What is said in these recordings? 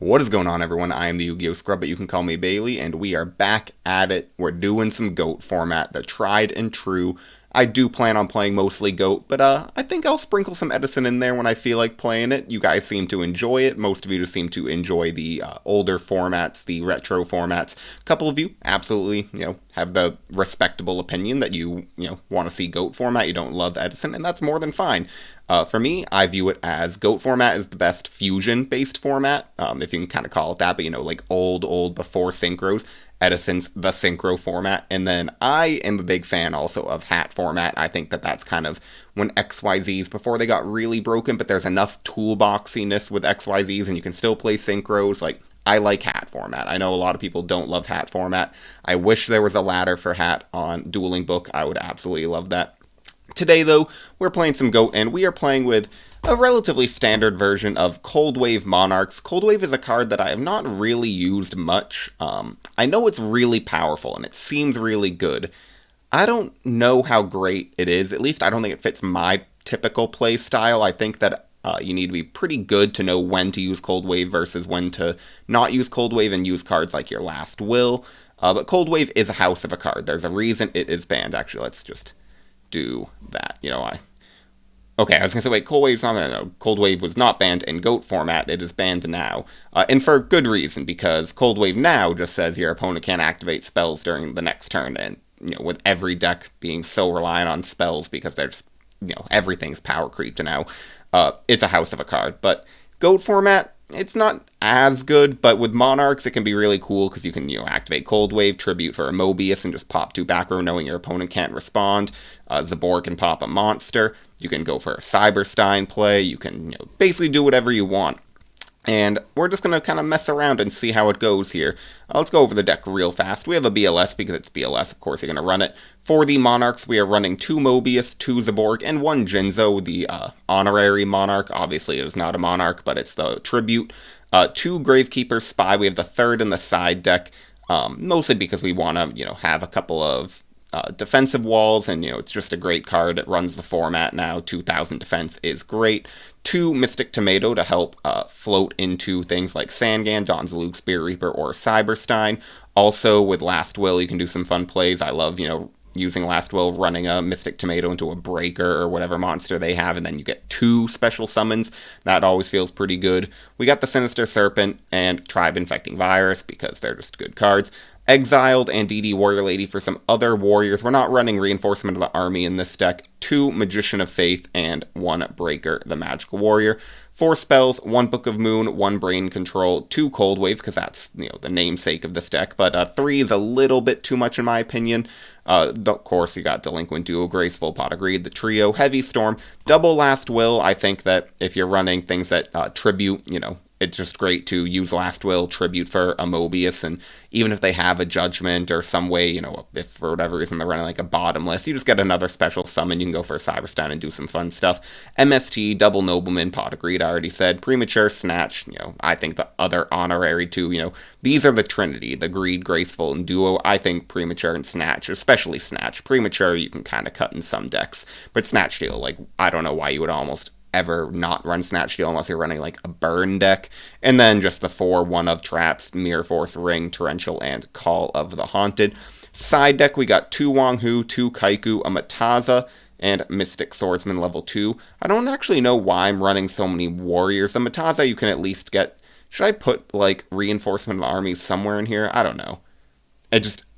What is going on, everyone? I am the Yu-Gi-Oh! Scrub, but you can call me Bailey, and we are back at it. We're doing some GOAT format, the tried and true. I do plan on playing mostly GOAT, but I think I'll sprinkle some Edison in there when I feel like playing it. You guys seem to enjoy it. Most of you just seem to enjoy the older formats, the retro formats. A couple of you absolutely, have the respectable opinion that you want to see GOAT format. You don't love Edison, and that's more than fine. For me, I view it as GOAT format is the best fusion-based format, if you can kind of call it that, but like old before synchros. Edison's the synchro format, and then I am a big fan also of hat format. I think that that's kind of when XYZs, before they got really broken, but there's enough toolboxiness with XYZs, and you can still play synchros. Like, I like hat format. I know a lot of people don't love hat format. I wish there was a ladder for hat on Dueling Book. I would absolutely love that. Today, though, we're playing some GOAT, and we are playing with a relatively standard version of Cold Wave Monarchs. Cold Wave is a card that I have not really used much. I know it's really powerful, and it seems really good. I don't know how great it is. At least I don't think it fits my typical play style. I think that you need to be pretty good to know when to use Cold Wave versus when to not use Cold Wave and use cards like your Last Will. But Cold Wave is a house of a card. There's a reason it is banned. Actually, let's just do that. Okay, I was gonna say, wait, Cold Wave's not gonna. No, Cold Wave was not banned in GOAT format. It is banned now, and for good reason, because Cold Wave now just says your opponent can't activate spells during the next turn, and with every deck being so reliant on spells because they're just, everything's power creeped now. It's a house of a card, but GOAT format, it's not as good, but with Monarchs, it can be really cool because you can, activate Cold Wave, tribute for a Mobius, and just pop 2 back row knowing your opponent can't respond. Zabor can pop a monster. You can go for a Cyberstein play. You can, basically do whatever you want. And we're just going to kind of mess around and see how it goes here. Let's go over the deck real fast. We have a BLS because it's BLS. Of course, you're going to run it. For the Monarchs, we are running 2 Mobius, 2 Zaborg, and 1 Jinzo, the honorary Monarch. Obviously, it is not a Monarch, but it's the tribute. 2 Gravekeeper Spy. We have the 3rd in the side deck, mostly because we want to, have a couple of defensive walls, and it's just a great card. It runs the format now. 2,000 defense is great. 2 Mystic Tomato to help float into things like Sangan, Dawn's Luke, Spear Reaper, or Cyberstein. Also, with Last Will, you can do some fun plays. I love, using Last Will, running a Mystic Tomato into a Breaker or whatever monster they have, and then you get 2 special summons. That always feels pretty good. We got the Sinister Serpent and Tribe Infecting Virus because they're just good cards. Exiled and DD Warrior Lady for some other warriors. We're not running Reinforcement of the Army in this deck. 2 Magician of Faith and 1 Breaker, the Magical Warrior. 4 spells, 1 Book of Moon, 1 Brain Control, 2 Cold Wave, because that's, the namesake of this deck, but 3 is a little bit too much in my opinion. Of course, you got Delinquent Duo, Graceful, Pot of Greed, the Trio, Heavy Storm, double Last Will. I think that if you're running things that tribute, it's just great to use Last Will, tribute for a Mobius, and even if they have a Judgment or some way, if for whatever reason they're running like a bottomless, you just get another special summon. You can go for a Cyberstein and do some fun stuff. MST, Double Nobleman, Pot of Greed, I already said. Premature, Snatch, I think the other honorary too, these are the Trinity, the Greed, Graceful, and Duo. I think Premature and Snatch, especially Snatch. Premature you can kind of cut in some decks, but Snatch Steal, I don't know why you would almost ever not run Snatch Steal unless you're running like a burn deck. And then just the 4 1 of Traps, Mirror Force, Ring, Torrential, and Call of the Haunted. Side deck, we got 2 Wang Hu, 2 Kaiku, a Mataza, and Mystic Swordsman level 2. I don't actually know why I'm running so many warriors. The Mataza you can at least get. Should I put like Reinforcement of the Army somewhere in here? I don't know.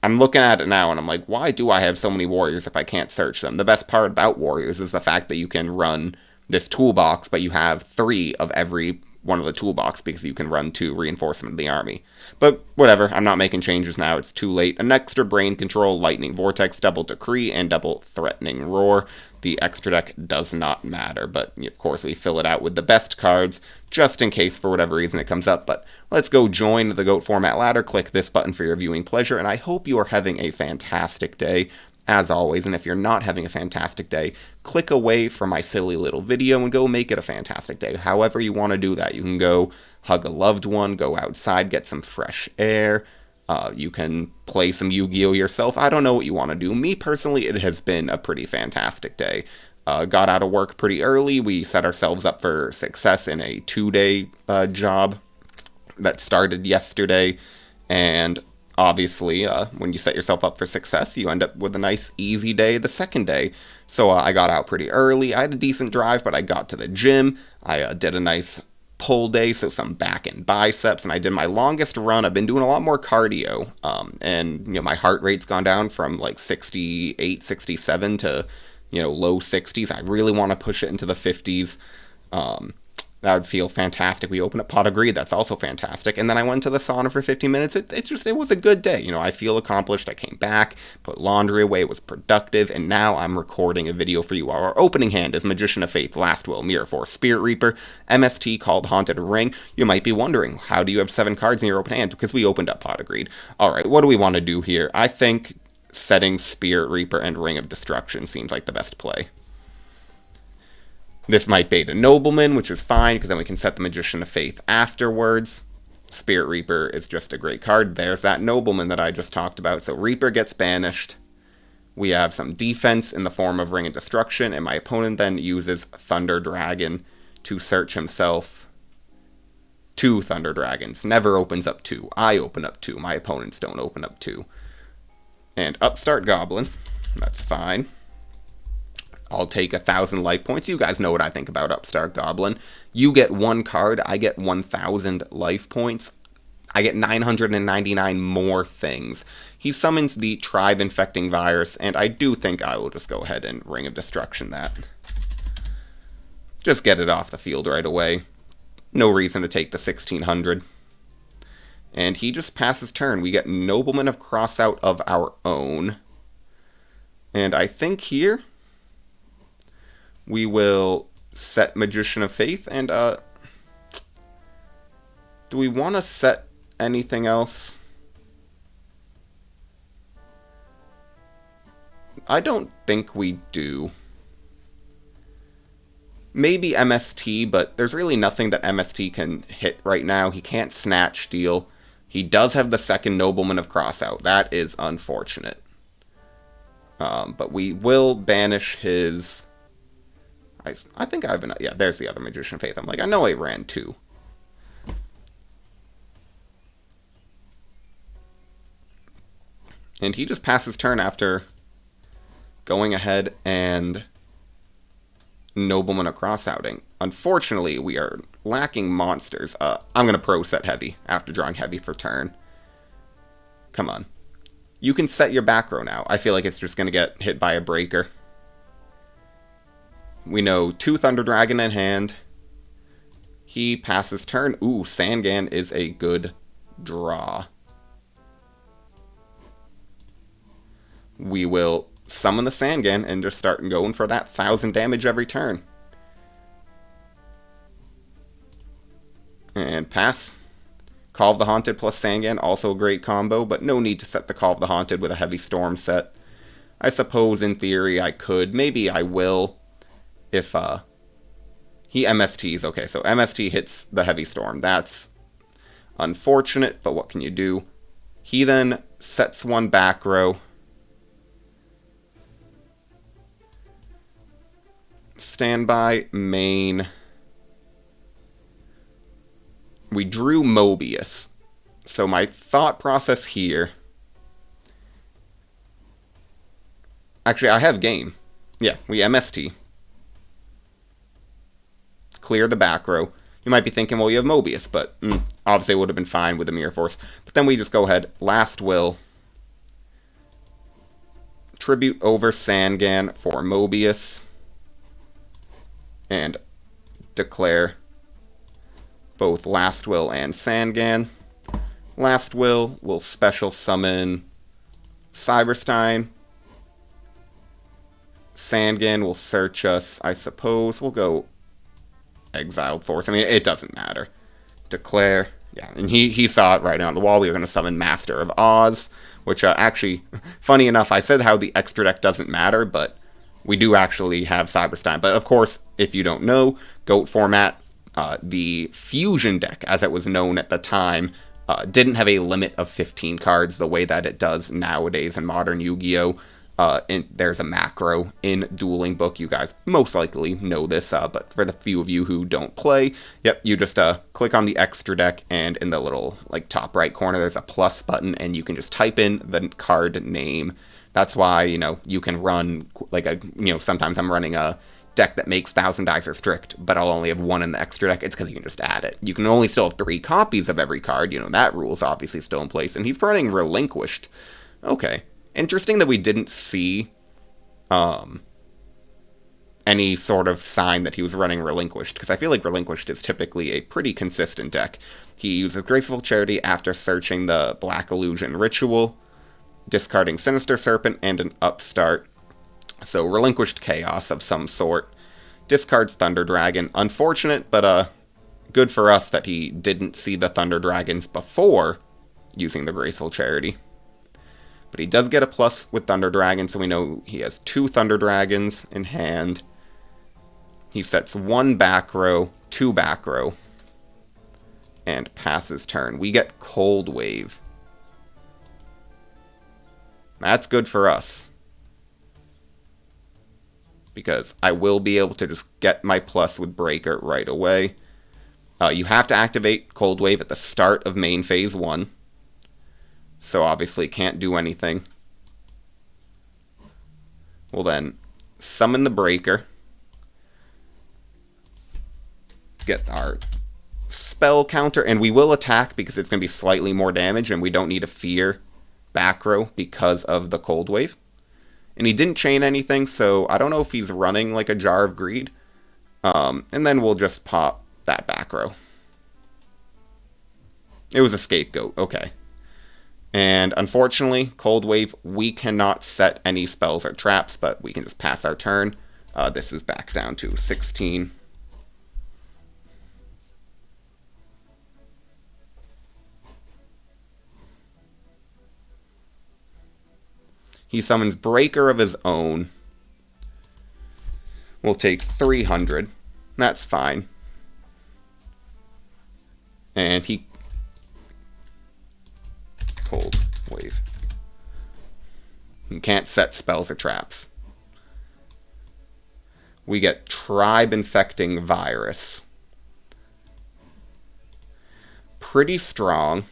I'm looking at it now and I'm like, why do I have so many warriors if I can't search them? The best part about warriors is the fact that you can run this toolbox, but you have 3 of every one of the toolbox because you can run 2 Reinforcement of the Army. But whatever, I'm not making changes now, it's too late. An extra Brain Control, Lightning Vortex, double Decree, and double Threatening Roar. The extra deck does not matter, but of course we fill it out with the best cards, just in case for whatever reason it comes up. But let's go join the GOAT format ladder, click this button for your viewing pleasure, and I hope you are having a fantastic day. As always, and if you're not having a fantastic day, click away from my silly little video and go make it a fantastic day. However you want to do that. You can go hug a loved one, go outside, get some fresh air. You can play some Yu-Gi-Oh! Yourself. I don't know what you want to do. Me, personally, it has been a pretty fantastic day. Got out of work pretty early. We set ourselves up for success in a 2-day job. that started yesterday, and obviously, when you set yourself up for success, you end up with a nice, easy day the second day. So I got out pretty early. I had a decent drive, but I got to the gym. I did a nice pull day, so some back and biceps, and I did my longest run. I've been doing a lot more cardio, and my heart rate's gone down from like 68, 67 to low 60s. I really want to push it into the 50s. That would feel fantastic. We opened up Pot of Greed. That's also fantastic. And then I went to the sauna for 15 minutes. It was a good day. I feel accomplished. I came back, put laundry away, it was productive, and now I'm recording a video for you. Our opening hand is Magician of Faith, Last Will, Mirror Force, Spirit Reaper, MST called Haunted Ring. You might be wondering, how do you have 7 cards in your open hand? Because we opened up Pot of Greed. Alright, what do we want to do here? I think setting Spirit Reaper and Ring of Destruction seems like the best play. This might bait a Nobleman, which is fine, because then we can set the Magician of Faith afterwards. Spirit Reaper is just a great card. There's that Nobleman that I just talked about. So Reaper gets banished. We have some defense in the form of Ring of Destruction, and my opponent then uses Thunder Dragon to search himself 2 Thunder Dragons. Never opens up 2. I open up 2. My opponents don't open up 2. And Upstart Goblin. That's fine. I'll take 1,000 life points. You guys know what I think about Upstart Goblin. You get 1 card, I get 1,000 life points. I get 999 more things. He summons the Tribe Infecting Virus, and I do think I will just go ahead and Ring of Destruction that. Just get it off the field right away. No reason to take the 1,600. And he just passes turn. We get Nobleman of Crossout of our own. And I think here we will set Magician of Faith, and do we want to set anything else? I don't think we do. Maybe MST, but there's really nothing that MST can hit right now. He can't Snatch Steal. He does have the second Nobleman of Crossout. That is unfortunate. But we will banish his... I think I've been... Yeah, there's the other Magician of Faith. I'm like, I know I ran 2. And he just passes turn after going ahead and Nobleman of Crossouting. Unfortunately, we are lacking monsters. I'm going to pro set Heavy after drawing Heavy for turn. Come on. You can set your back row now. I feel like it's just going to get hit by a breaker. We know 2 Thunder Dragon in hand. He passes turn. Ooh, Sangan is a good draw. We will summon the Sangan and just start going for that 1,000 damage every turn. And pass. Call of the Haunted plus Sangan, also a great combo, but no need to set the Call of the Haunted with a Heavy Storm set. I suppose in theory I could. Maybe I will. If he MSTs. Okay, so MST hits the Heavy Storm. That's unfortunate, but what can you do? He then sets 1 back row. Standby, main. We drew Mobius. So my thought process here... Actually, I have game. Yeah, we MST. Clear the back row. You might be thinking, well, you have Mobius, but obviously it would have been fine with the Mirror Force. But then we just go ahead, Last Will, Tribute over Sangan for Mobius, and declare both Last Will and Sangan. Last Will special summon Cyberstein. Sangan will search us, I suppose. We'll go Exiled Force. I mean, it doesn't matter. Declare. Yeah, and he saw it right on the wall. We were going to summon Master of Oz, which actually, funny enough, I said how the extra deck doesn't matter, but we do actually have Cyberstein. But of course, if you don't know, GOAT format, the Fusion deck, as it was known at the time, didn't have a limit of 15 cards the way that it does nowadays in modern Yu-Gi-Oh! There's a macro in Dueling Book. You guys most likely know this, but for the few of you who don't play, yep, you just click on the extra deck, and in the little like top right corner, there's a plus button, and you can just type in the card name. That's why you can run like sometimes I'm running a deck that makes Thousand Eyes or Strict, but I'll only have one in the extra deck. It's because you can just add it. You can only still have 3 copies of every card. That rule's obviously still in place, and he's running Relinquished. Okay. Interesting that we didn't see any sort of sign that he was running Relinquished, because I feel like Relinquished is typically a pretty consistent deck. He uses Graceful Charity after searching the Black Illusion Ritual, discarding Sinister Serpent and an Upstart. So Relinquished Chaos of some sort. Discards Thunder Dragon. Unfortunate, but good for us that he didn't see the Thunder Dragons before using the Graceful Charity. But he does get a plus with Thunder Dragon, so we know he has 2 Thunder Dragons in hand. He sets 1 back row, 2 back row, and passes turn. We get Cold Wave. That's good for us, because I will be able to just get my plus with Breaker right away. You have to activate Cold Wave at the start of main phase 1. So obviously can't do anything. We'll then summon the Breaker. Get our spell counter, and we will attack because it's going to be slightly more damage, and we don't need to fear back row because of the Cold Wave. And he didn't chain anything, so I don't know if he's running like a Jar of Greed. And then we'll just pop that back row. It was a Scapegoat, okay. And unfortunately, Cold Wave, we cannot set any spells or traps, but we can just pass our turn. This is back down to 16. He summons Breaker of his own. We'll take 300. That's fine. And he... Cold Wave. You can't set spells or traps. We get Tribe Infecting Virus. Pretty strong.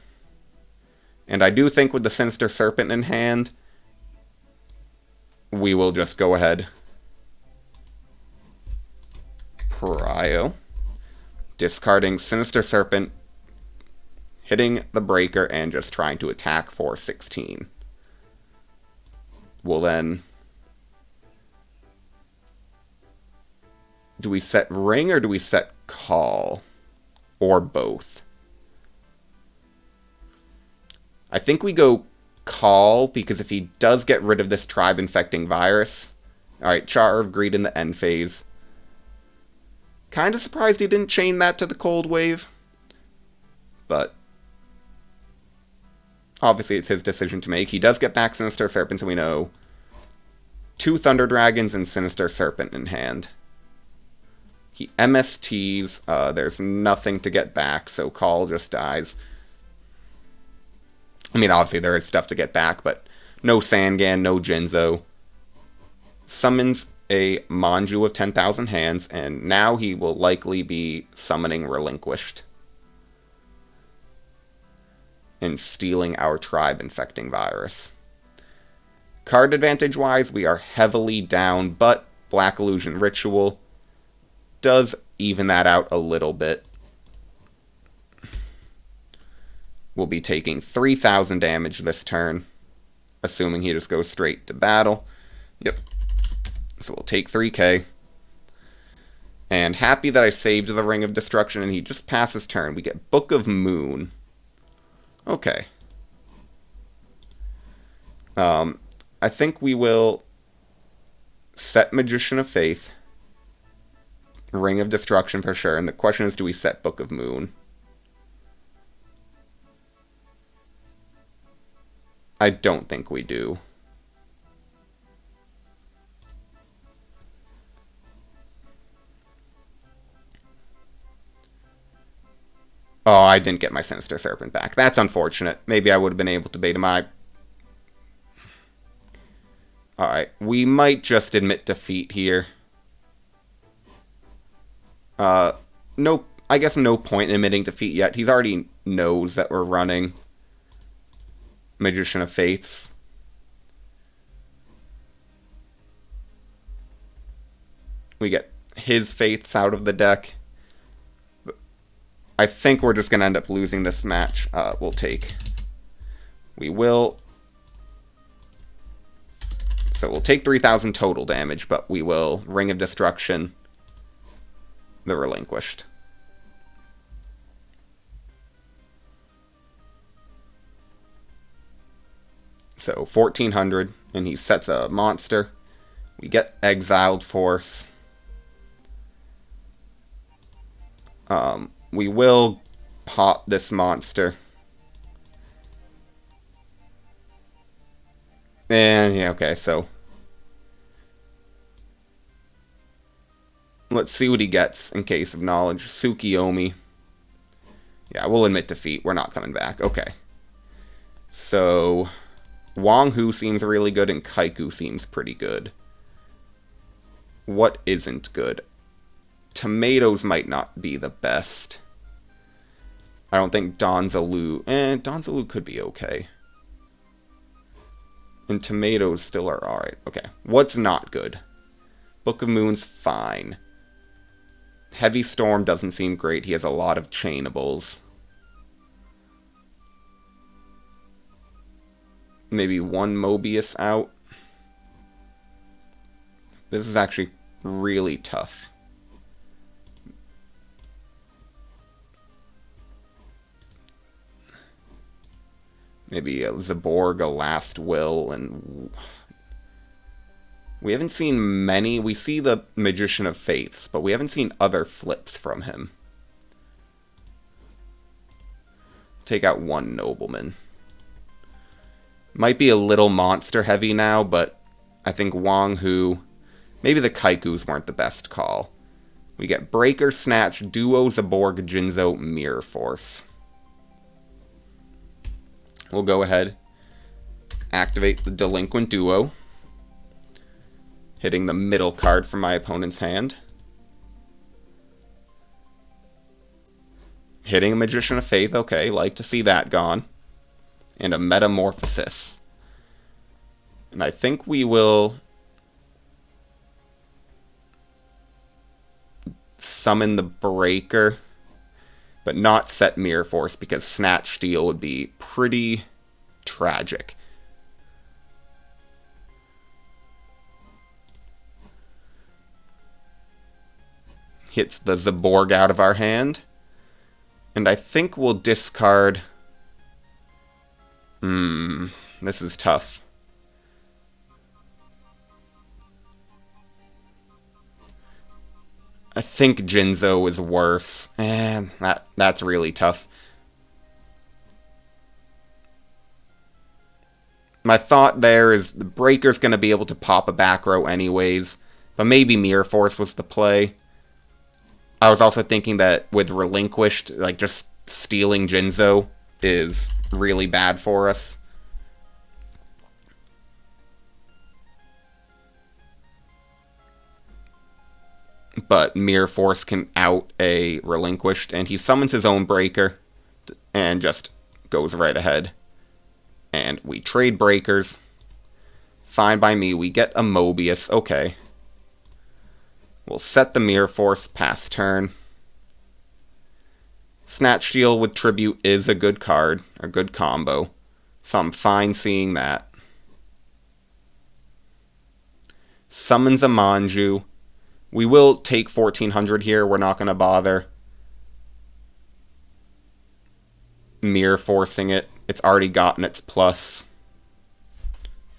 And I do think with the Sinister Serpent in hand, we will just go ahead. Prio. Discarding Sinister Serpent, hitting the Breaker, and just trying to attack for 16. We'll then... Do we set Ring or do we set Call? Or both? I think we go Call, because if he does get rid of this Tribe Infecting Virus... Alright, Jar of Greed in the end phase. Kind of surprised he didn't chain that to the Cold Wave. But... obviously, it's his decision to make. He does get back Sinister Serpent, so we know 2 Thunder Dragons and Sinister Serpent in hand. He MSTs. There's nothing to get back, so Call just dies. I mean, obviously, there is stuff to get back, but no Sangan, no Jinzo. Summons a Manju of 10,000 hands, and now he will likely be summoning Relinquished and stealing our Tribe Infecting Virus. Card advantage-wise, we are heavily down, but Black Illusion Ritual does even that out a little bit. We'll be taking 3,000 damage this turn, assuming he just goes straight to battle. Yep. So we'll take 3k. And happy that I saved the Ring of Destruction, and he just passes turn. We get Book of Moon. Okay. I think we will set Magician of Faith. Ring of Destruction for sure. And the question is, do we set Book of Moon? I don't think we do. Oh, I didn't get my Sinister Serpent back. That's unfortunate. Maybe I would have been able to bait him. Alright, we might just admit defeat here. No, I guess no point in admitting defeat yet. He's already knows that we're running Magician of Faiths. We get his Faiths out of the deck. I think we're just going to end up losing this match. We will. So we'll take 3,000 total damage, but we will Ring of Destruction the Relinquished. So 1,400, and he sets a monster. We get Exiled Force. We will pop this monster. And, yeah, okay, so let's see what he gets in case of knowledge. Tsukiyomi. Yeah, we'll admit defeat. We're not coming back. Okay. So Wang Hu seems really good, and Kaiku seems pretty good. What isn't good? Tomatoes might not be the best. I don't think Donzalu... Donzalu could be okay. And tomatoes still are alright. Okay. What's not good? Book of Moon's fine. Heavy Storm doesn't seem great. He has a lot of chainables. Maybe one Mobius out. This is actually really tough. Maybe a Zaborg, a Last Will, and we haven't seen many. We see the Magician of Faiths, but we haven't seen other flips from him. Take out one Nobleman. Might be a little monster heavy now, but I think Wang Hu... Maybe the Kaikus weren't the best call. We get Breaker, Snatch, Duo, Zaborg, Jinzo, Mirror Force. We'll go ahead, activate the Delinquent Duo, hitting the middle card from my opponent's hand. Hitting a Magician of Faith, okay, like to see that gone. And a Metamorphosis. And I think we will summon the Breaker, but not set Mirror Force, because Snatch Steal would be pretty tragic. Hits the Zaborg out of our hand. And I think we'll discard... this is tough. I think Jinzo is worse. And that's really tough. My thought there is the Breaker's going to be able to pop a back row anyways. But maybe Mirror Force was the play. I was also thinking that with Relinquished, like just stealing Jinzo is really bad for us. But Mirror Force can out a Relinquished, and he summons his own Breaker and just goes right ahead. And we trade Breakers. Fine by me. We get a Mobius. Okay. We'll set the Mirror Force past turn. Snatch Steal with Tribute is a good card, a good combo. So I'm fine seeing that. Summons a Manju. We will take 1,400 here. We're not going to bother Mirror Forcing it. It's already gotten its plus.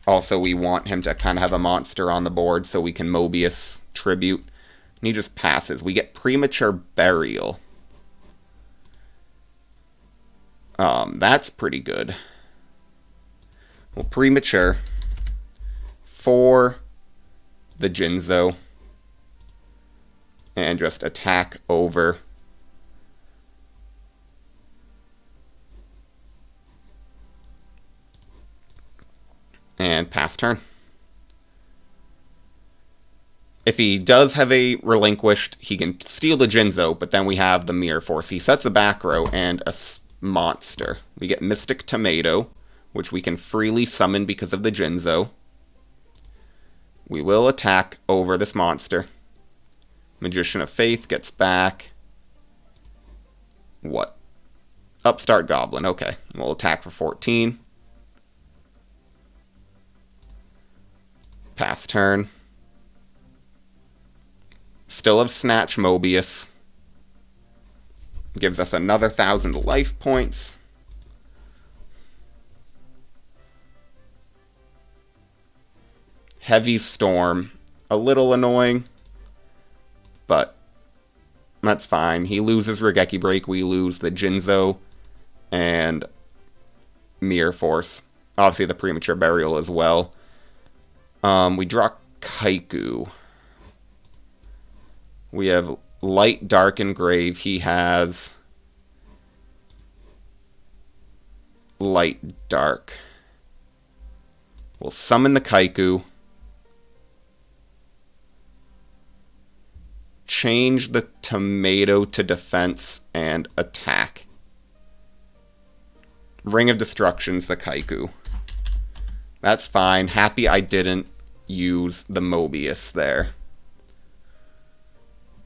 Also, we want him to kind of have a monster on the board so we can Mobius Tribute. And he just passes. We get Premature Burial. That's pretty good. Well, Premature for the Jinzo. And just attack over. And pass turn. If he does have a relinquished, he can steal the YuGiOh, but then we have the Mirror Force. He sets a back row and a monster. We get Mystic Tomato, which we can freely summon because of the YuGiOh. We will attack over this monster. Magician of Faith gets back. What? Upstart Goblin. Okay. We'll attack for 14. Pass turn. Still have Snatch Mobius. Gives us another 1,000 life points. Heavy Storm. A little annoying, but that's fine. He loses Regeki Break. We lose the YuGiOh and Mirror Force. Obviously the Premature Burial as well. We draw Kaiku. We have Light, Dark, and Grave. He has Light, Dark. We'll summon the Kaiku. Change the Tomato to defense and attack. Ring of Destruction's the Kaiku. That's fine. Happy I didn't use the Mobius there.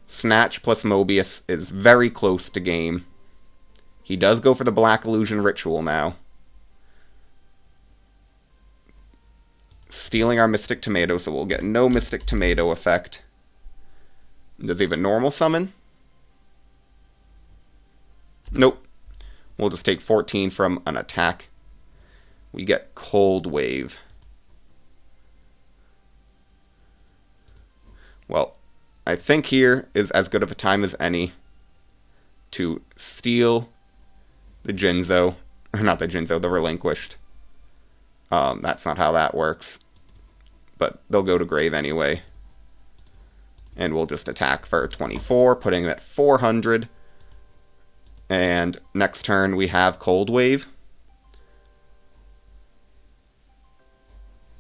Snatch plus Mobius is very close to game. He does go for the Black Illusion Ritual now. Stealing our Mystic Tomato, so we'll get no Mystic Tomato effect. Does he have a normal summon? Nope. We'll just take 14 from an attack. We get Cold Wave. Well, I think here is as good of a time as any to steal the YuGiOh. Or not the YuGiOh, the Relinquished. That's not how that works. But they'll go to grave anyway. And we'll just attack for 24, putting it at 400. And next turn we have Cold Wave.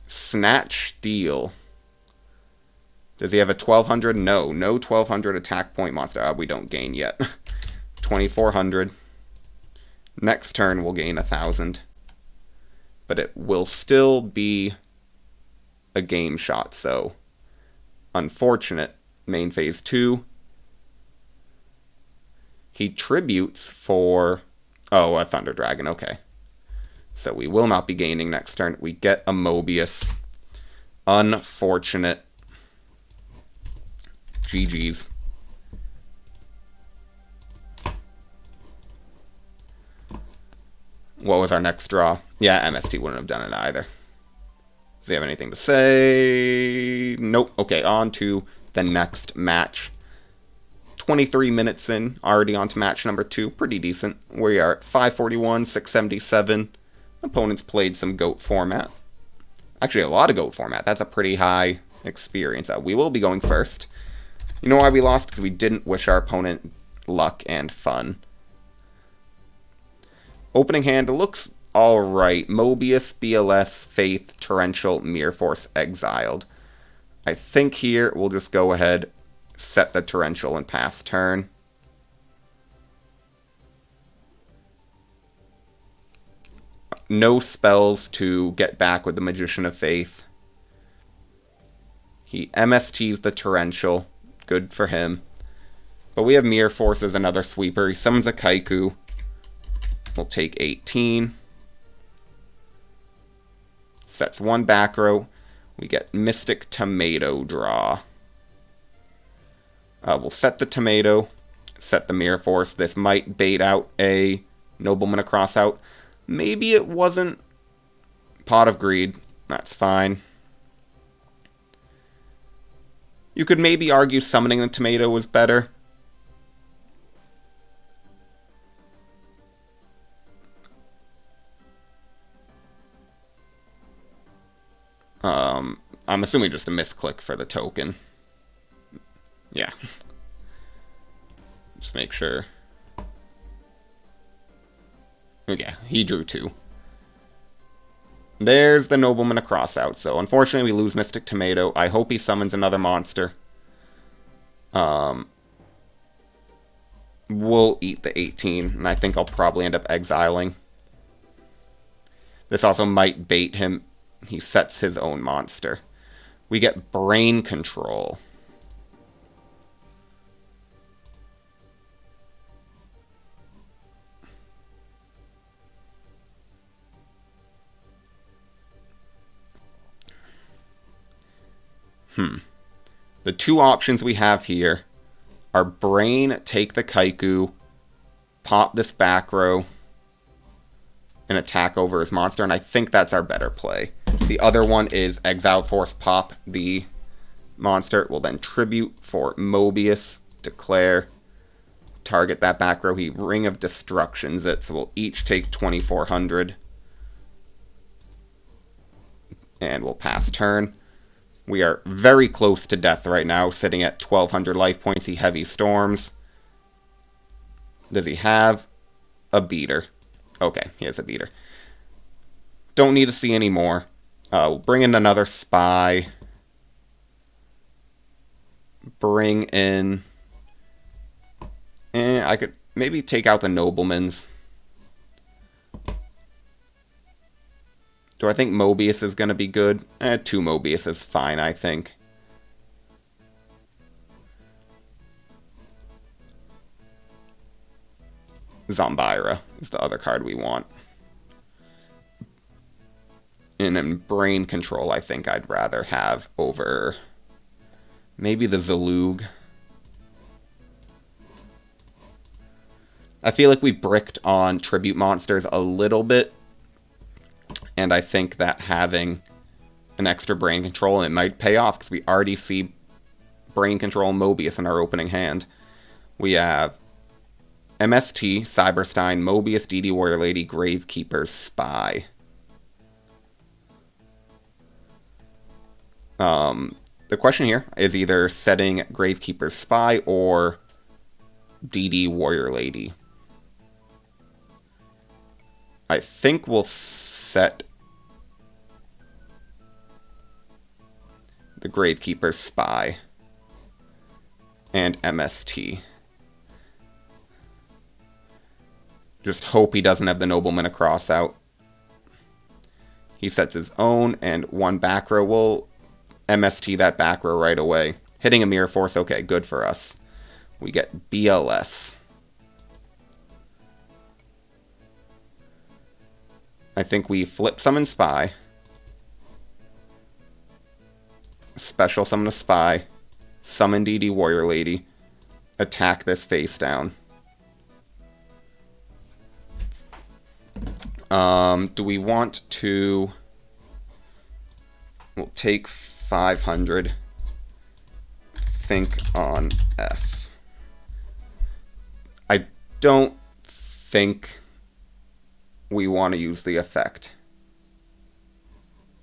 Snatch Steal. Does he have a 1200? No. No 1200 attack point monster. We don't gain yet. 2400. Next turn we'll gain 1000. But it will still be a game shot, so unfortunate. Main phase 2. He tributes for... Oh, a Thunder Dragon, okay. So we will not be gaining next turn. We get a Mobius. Unfortunate. GG's. What was our next draw? Yeah, MST wouldn't have done it either. Does he have anything to say? Nope. Okay, on to the next match. 23 minutes in, already on to match number 2. Pretty decent. We are at 541, 677. Opponents played some GOAT format. Actually, a lot of GOAT format. That's a pretty high experience. We will be going first. You know why we lost? Because we didn't wish our opponent luck and fun. Opening hand looks alright. Mobius, BLS, Faith, Torrential, Mirror Force, Exiled. I think here we'll just go ahead, set the Torrential and pass turn. No spells to get back with the Magician of Faith. He MSTs the Torrential. Good for him. But we have Mirror Force as another sweeper. He summons a Kaiku. We'll take 18. Sets one back row. We get Mystic Tomato draw. We'll set the Tomato. Set the Mirror Force. This might bait out a Nobleman across out. Maybe it wasn't Pot of Greed. That's fine. You could maybe argue summoning the Tomato was better. I'm assuming just a misclick for the token. Yeah. Just make sure. Okay, he drew 2. There's the Nobleman across out. So unfortunately we lose Mystic Tomato. I hope he summons another monster. We'll eat the 18, and I think I'll probably end up exiling. This also might bait him. He sets his own monster. We get brain control. The two options we have here are brain, take the Kaiku, pop this back row, and attack over his monster, and I think that's our better play. The other one is exile force, pop the monster. We'll then tribute for Mobius, declare, target that back row. He Ring of Destructions it, so we'll each take 2,400. And we'll pass turn. We are very close to death right now, sitting at 1,200 life points. He heavy storms. Does he have a beater? Okay, he has a beater. Don't need to see any more. We'll bring in another spy. Bring in... I could maybe take out the noblemans. Do I think Mobius is going to be good? 2 Mobius is fine, I think. Zombira is the other card we want. And in brain control, I think I'd rather have over maybe the Zalug. I feel like we've bricked on tribute monsters a little bit. And I think that having an extra brain control, it might pay off because we already see brain control and Mobius in our opening hand. We have MST, Cyberstein, Mobius, DD Warrior Lady, Gravekeeper's Spy. The question here is either setting Gravekeeper's Spy or DD Warrior Lady. I think we'll set the Gravekeeper's Spy and MST. Just hope he doesn't have the Nobleman across out. He sets his own, and 1 back row will MST that back row right away. Hitting a Mirror Force, okay, good for us. We get BLS. I think we flip summon Spy. Special summon a Spy. Summon DD Warrior Lady. Attack this face down. Do we want to... We'll take 500. Think on F. I don't think we want to use the effect.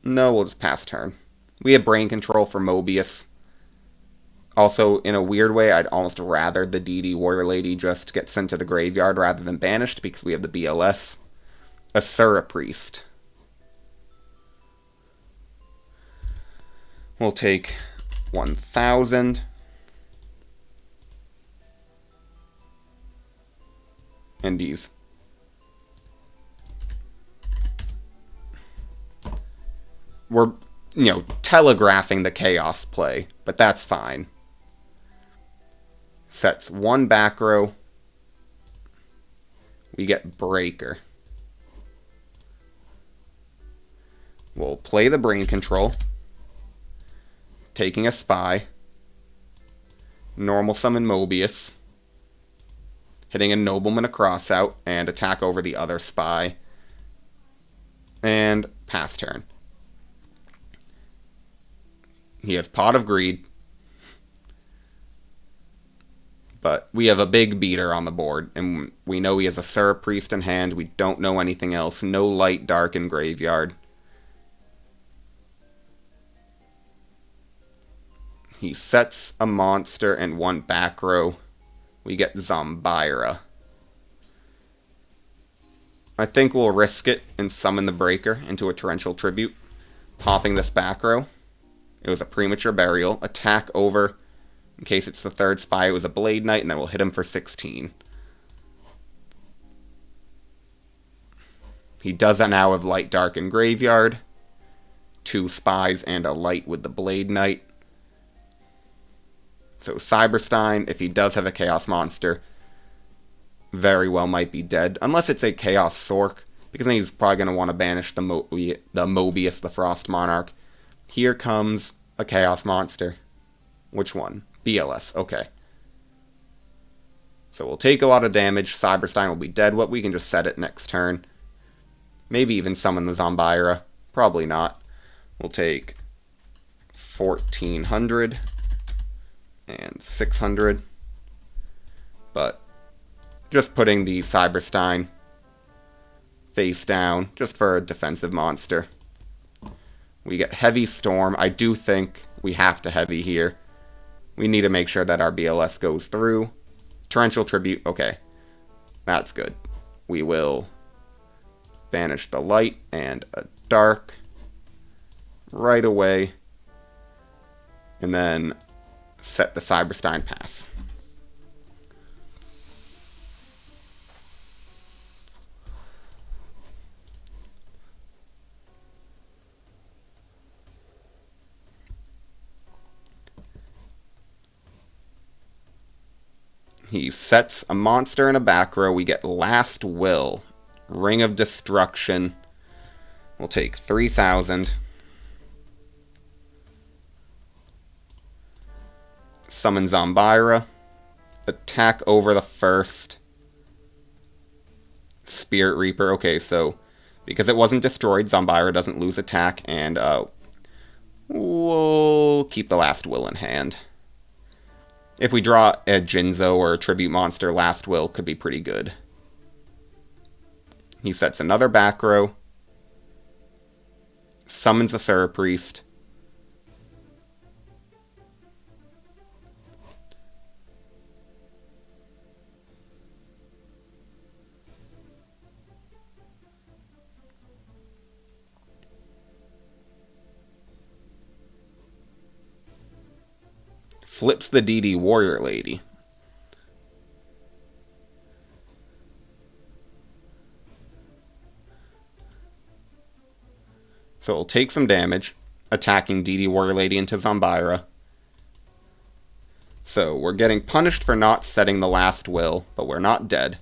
No, we'll just pass turn. We have brain control for Mobius. Also, in a weird way, I'd almost rather the DD Warrior Lady just get sent to the graveyard rather than banished because we have the BLS. Asura Priest. We'll take 1,000. And use. We're, telegraphing the chaos play, but that's fine. Sets 1 back row. We get Breaker. We'll play the brain control. Taking a Spy. Normal summon Mobius. Hitting a Nobleman across out and attack over the other Spy. And pass turn. He has Pot of Greed. But we have a big beater on the board, and we know he has a Asura Priest in hand. We don't know anything else. No light, dark, and graveyard. He sets a monster and 1 back row. We get Zombira. I think we'll risk it and summon the Breaker into a Torrential Tribute. Popping this back row. It was a premature burial. Attack over In case it's the third spy, it was a Blade Knight, and then we'll hit him for 16. He does now have Light, Dark, and Graveyard. 2 spies and a light with the Blade Knight. So Cyberstein, if he does have a Chaos Monster, very well might be dead. Unless it's a Chaos Sork, because then he's probably going to want to banish the Mobius, the Frost Monarch. Here comes a Chaos Monster. Which one? BLS, okay. So we'll take a lot of damage. Cyberstein will be dead. What, we can just set it next turn. Maybe even summon the Zombira. Probably not. We'll take 1,400 and 600. But just putting the Cyberstein face down, just for a defensive monster. We get Heavy Storm. I do think we have to heavy here. We need to make sure that our BLS goes through. Torrential Tribute, okay. That's good. We will banish the light and a dark right away. And then set the Cyberstein pass. He sets a monster in a back row. We get Last Will. Ring of Destruction. We'll take 3,000. Summon Zombira. Attack over the first. Spirit Reaper. Okay, so because it wasn't destroyed, Zombira doesn't lose attack, and we'll keep the Last Will in hand. If we draw a Jinzo or a Tribute Monster, Last Will could be pretty good. He sets another back row. Summons a Serra Priest. Flips the DD Warrior Lady. So it'll take some damage, attacking DD Warrior Lady into Zombira. So we're getting punished for not setting the Last Will, but we're not dead.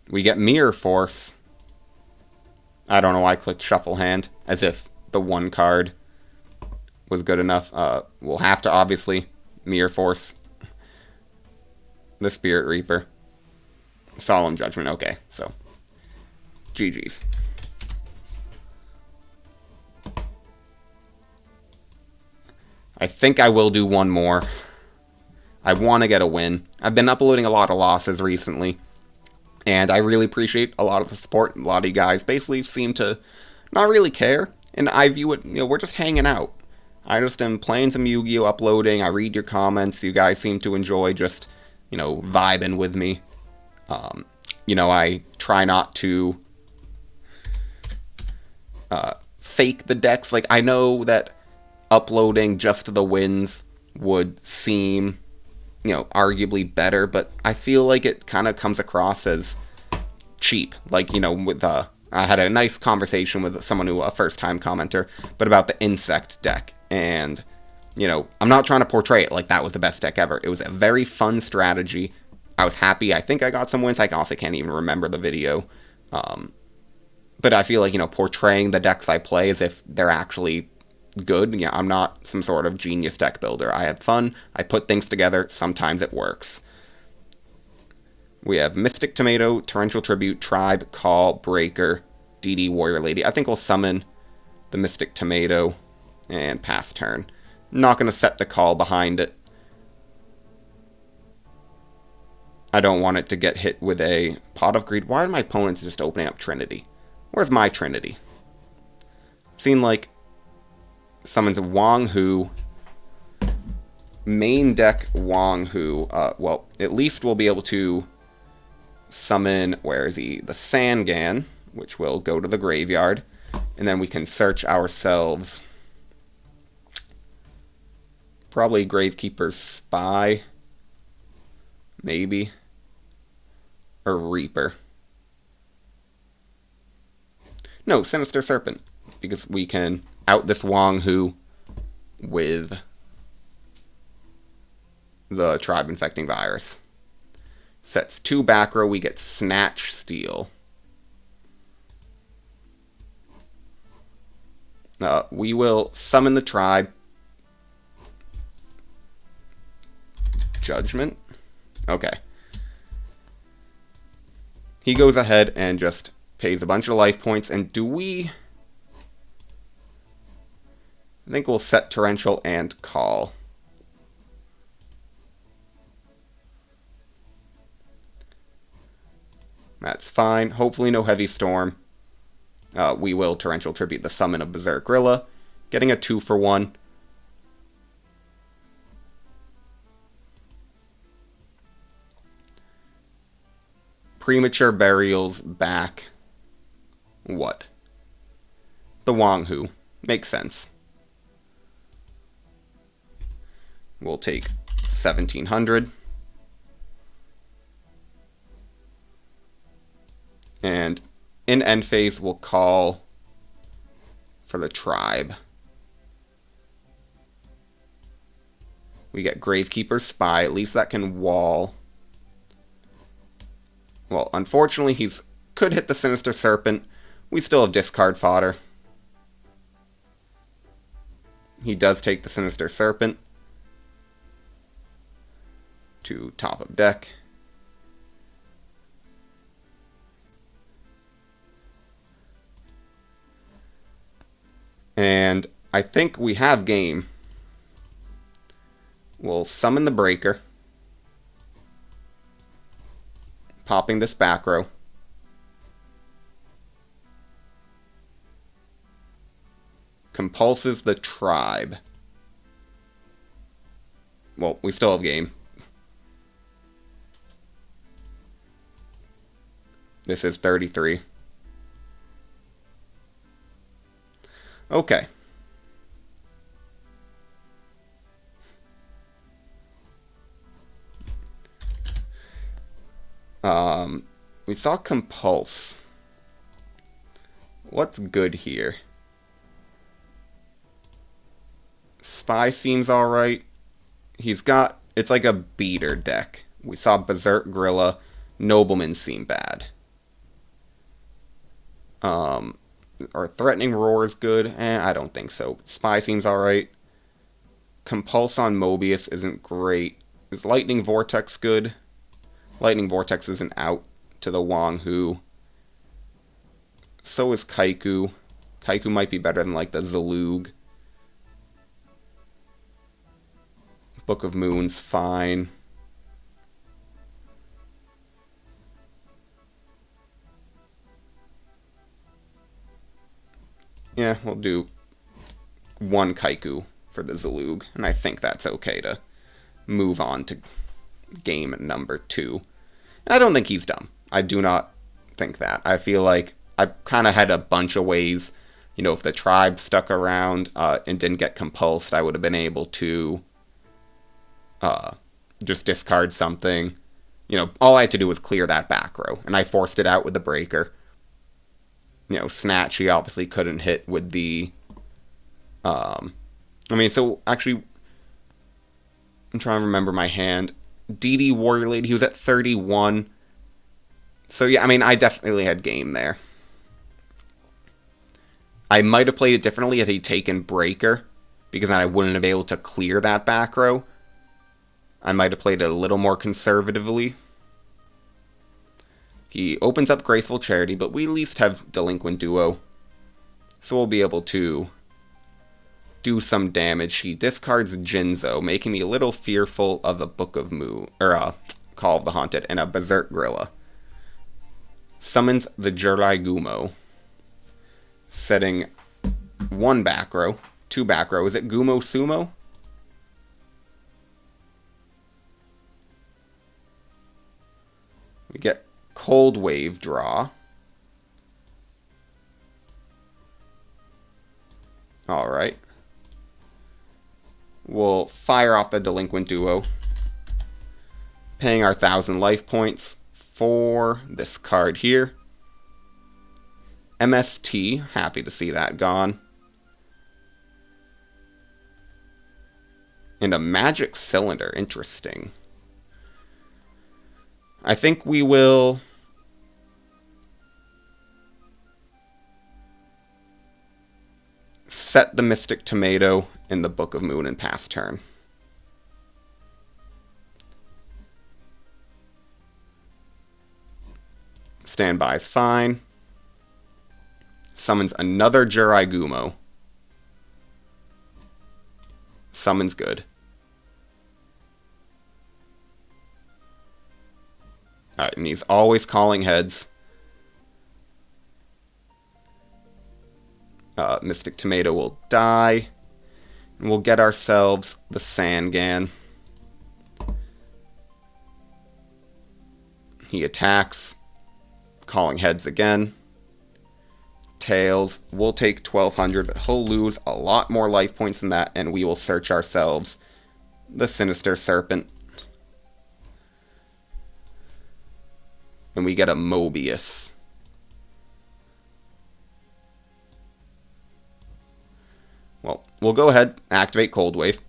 We get Mirror Force. I don't know why I clicked Shuffle Hand, as if the one card was good enough. We'll have to, obviously, Mirror Force the Spirit Reaper. Solemn Judgment, okay, so GG's. I think I will do one more. I want to get a win. I've been uploading a lot of losses recently, and I really appreciate a lot of the support. A lot of you guys basically seem to not really care, and I view it, we're just hanging out. I just am playing some Yu-Gi-Oh! Uploading, I read your comments, you guys seem to enjoy just, vibing with me. I try not to fake the decks. Like, I know that uploading just the wins would seem, arguably better, but I feel like it kind of comes across as cheap. Like, with I had a nice conversation with someone a first-time commenter, but about the insect deck, and, I'm not trying to portray it like that was the best deck ever. It was a very fun strategy. I was happy. I think I got some wins. I honestly can't even remember the video. But I feel like, portraying the decks I play as if they're actually good. I'm not some sort of genius deck builder. I have fun. I put things together. Sometimes it works. We have Mystic Tomato, Torrential Tribute, Tribe, Call, Breaker, DD Warrior Lady. I think we'll summon the Mystic Tomato and pass turn. Not going to set the Call behind it. I don't want it to get hit with a Pot of Greed. Why are my opponents just opening up Trinity? Where's my Trinity? Seen like summons Wong Hu. Main deck Wong Hu. Well, at least we'll be able to summon, where is he? The Sangan, which will go to the graveyard. And then we can search ourselves. Probably Gravekeeper's Spy. Maybe. Or Reaper. No, Sinister Serpent. Because we can out this YuGiOh with the Tribe Infecting Virus. Sets 2 back row, we get Snatch Steal. We will summon the Tribe. Judgment? Okay. He goes ahead and just pays a bunch of life points, and do we... I think we'll set Torrential and call. That's fine. Hopefully no Heavy Storm. We will Torrential Tribute the summon of Berserk Gorilla, getting a 2-for-1. Premature Burials back. What? The YuGiOh. Makes sense. We'll take 1,700. And in end phase, we'll call for the Tribe. We get Gravekeeper's Spy. At least that can wall. Well, unfortunately, he's could hit the Sinister Serpent. We still have discard fodder. He does take the Sinister Serpent to top of deck. And I think we have game. We'll summon the Breaker. Popping this back row. Compulses the Tribe. Well, we still have game. This is 33. Okay. We saw Compulse. What's good here? Spy seems alright. He's got... It's like a beater deck. We saw Berserk Gorilla. Noblemen seem bad. Or Threatening Roar is good. I don't think so. Spy seems alright. Compulse on Mobius isn't great. Is Lightning Vortex good? Lightning Vortex isn't out to the YuGiOh. So is Kaiku. Kaiku might be better than like the Zalug. Book of Moon's fine. Yeah, we'll do 1 Kaiku for the Zalug, and I think that's okay to move on to game number 2. And I don't think he's dumb. I do not think that. I feel like I kind of had a bunch of ways. You know, if the Tribe stuck around and didn't get compulsed, I would have been able to just discard something. You know, all I had to do was clear that back row, and I forced it out with the Breaker. You know, Snatch, he obviously couldn't hit with the... I mean, so, actually, I'm trying to remember my hand. DD Warrior Lady, he was at 31. So, yeah, I mean, I definitely had game there. I might have played it differently had he taken Breaker, because then I wouldn't have been able to clear that back row. I might have played it a little more conservatively. He opens up Graceful Charity, but we at least have Delinquent Duo. So we'll be able to do some damage. He discards Jinzo, making me a little fearful of a Book of Moon, or Call of the Haunted, and a Berserk Gorilla. Summons the YuGiOh, setting 1 back row, 2 back row. Is it Gumo Sumo? We get Cold Wave draw. we'll fire off the Delinquent Duo, paying our 1,000 life points for this card here. MST, happy to see that gone. And a Magic Cylinder, interesting. I think we will set the Mystic Tomato in the Book of Moon and pass turn. Standby is fine. Summons another YuGiOh. Summons good. Alright, and he's always calling heads. Mystic Tomato will die. And we'll get ourselves the Sangan. He attacks, calling heads again. Tails, we'll take 1,200, but he'll lose a lot more life points than that, and we will search ourselves the Sinister Serpent. And we get a Mobius. Well, we'll go ahead, activate Cold Wave.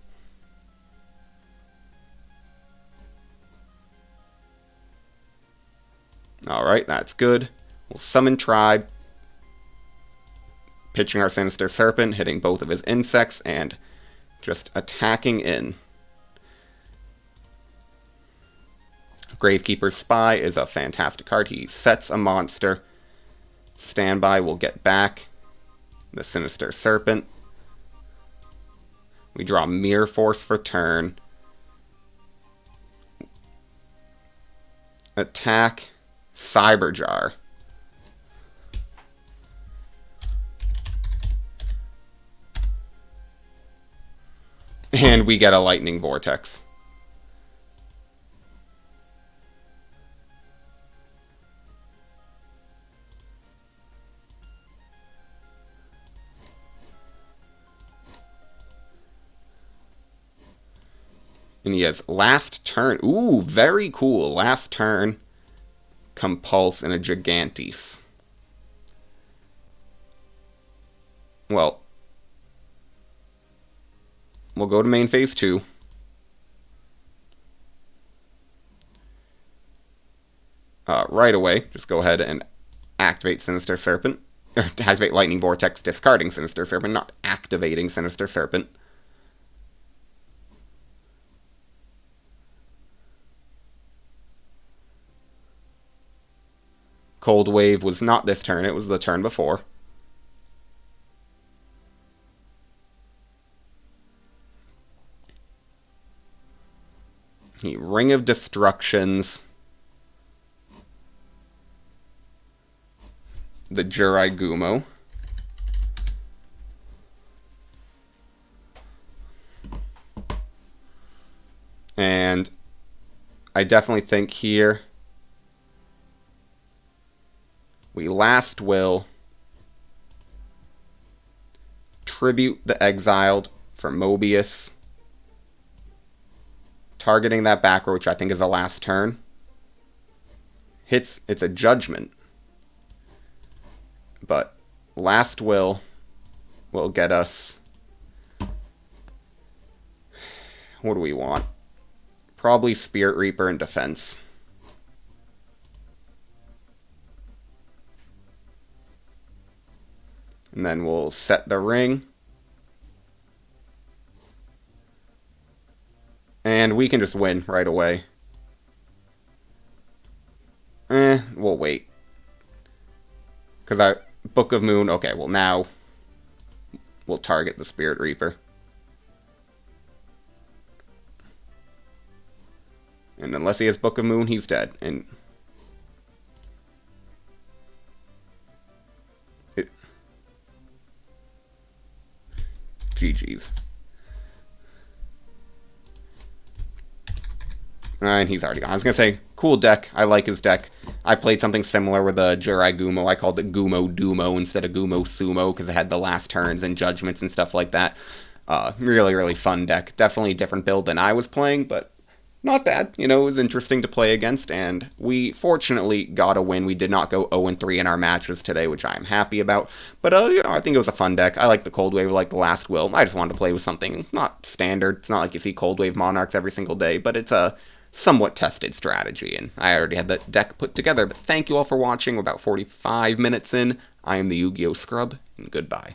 Alright, that's good. We'll summon Tribe. Pitching our Sinister Serpent, hitting both of his insects, and just attacking in. Gravekeeper's Spy is a fantastic card. He sets a monster. Standby will get back the Sinister Serpent. We draw Mirror Force for turn. Attack Cyberjar. And we get a Lightning Vortex. And he has last turn. Ooh, very cool. Last turn. Compulse and a Gigantes. Well, we'll go to main phase 2. Right away, just go ahead and activate Sinister Serpent. Or activate Lightning Vortex, discarding Sinister Serpent, not activating Sinister Serpent. Cold Wave was not this turn, it was the turn before. The Ring of Destructions. The YuGiOh. And I definitely think here we last will tribute the Exiled for Mobius. Targeting that back row, which I think is the last turn. Hits, it's a Judgment. But last will get us... What do we want? Probably Spirit Reaper and defense. And then we'll set the ring. And we can just win right away. We'll wait. Because Book of Moon... Okay, well now we'll target the Spirit Reaper. And unless he has Book of Moon, he's dead. And GG's. And he's already gone. I was going to say, cool deck. I like his deck. I played something similar with a YuGiOh. I called it Gumo Dumo instead of Gumo Sumo because it had the last turns and judgments and stuff like that. Really, really fun deck. Definitely a different build than I was playing, but not bad. You know, it was interesting to play against, and we fortunately got a win. We did not go 0-3 in our matches today, which I am happy about. But, you know, I think it was a fun deck. I like the Cold Wave, I like the Last Will. I just wanted to play with something not standard. It's not like you see Cold Wave Monarchs every single day, but it's a somewhat tested strategy, and I already had the deck put together. But thank you all for watching. We're about 45 minutes in. I am the Yu-Gi-Oh! Scrub, and goodbye.